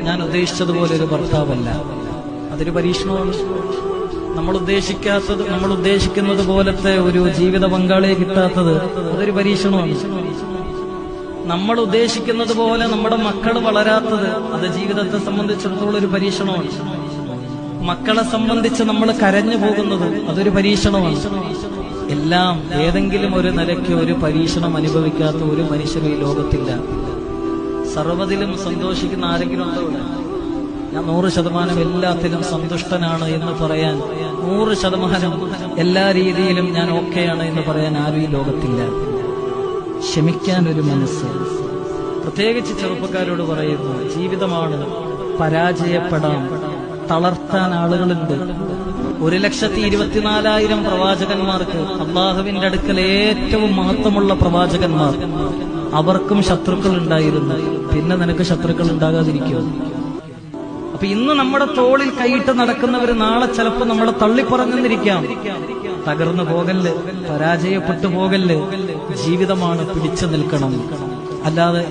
ഞാൻ ഉദ്ദേശിച്ചതുപോലെ ഒരു ഭർത്താവല്ല. അതൊരു പരീക്ഷണമാണ്. നമ്മൾ ഉദ്ദേശിക്കുന്നത് പോലത്തെ ഒരു ജീവിത പങ്കാളിയെ കിട്ടാത്തത് അതൊരു പരീക്ഷണമാണ്. നമ്മൾ ഉദ്ദേശിക്കുന്നത് പോലെ നമ്മുടെ മക്കൾ വളരാത്തത് അത് ജീവിതത്തെ സംബന്ധിച്ചിടത്തോളം ഒരു പരീക്ഷണമാണ്. മക്കളെ സംബന്ധിച്ച് നമ്മൾ കരഞ്ഞു പോകുന്നത് അതൊരു പരീക്ഷണമാണ്. എല്ലാം ഏതെങ്കിലും ഒരു നിലയ്ക്ക് ഒരു പരീക്ഷണം അനുഭവിക്കാത്ത ഒരു മനുഷ്യനും ഈ ലോകത്തില്ല. സർവ്വതിലും സന്തോഷിക്കുന്ന ആരെങ്കിലും ഉണ്ടോ? ഞാൻ 100% എല്ലാത്തിലും സന്തുഷ്ടനാണ് എന്ന് പറയാൻ, 100% എല്ലാ രീതിയിലും ഞാൻ ഓക്കെയാണ് എന്ന് പറയാൻ ആരും ഈ ലോകത്തില്ല. ക്ഷമിക്കാൻ ഒരു മനസ്സ്, പ്രത്യേകിച്ച് ചെറുപ്പക്കാരോട് പറയുന്നു, ജീവിതമാണ്, പരാജയപ്പെടാം, തളർത്താൻ ആളുകളുണ്ട്. 1,24,000 പ്രവാചകന്മാർക്ക്, അള്ളാഹുവിന്റെ അടുക്കൽ ഏറ്റവും മഹത്വമുള്ള പ്രവാചകന്മാർ, അവർക്കും ശത്രുക്കൾ ഉണ്ടായിരുന്നു. പിന്നെ നിനക്ക് ശത്രുക്കൾ ഉണ്ടാകാതിരിക്കുമോ? അപ്പൊ ഇന്ന് നമ്മുടെ തോളിൽ കൈയിട്ട് നടക്കുന്നവര് നാളെ ചിലപ്പോ നമ്മളെ തള്ളിപ്പറഞ്ഞെന്നിരിക്കാം. തകർന്നു പോകല്ല്, പരാജയപ്പെട്ടു പോകല്ല്. ജീവിതമാണ്, പിടിച്ചു നിൽക്കണം. അല്ലാതെ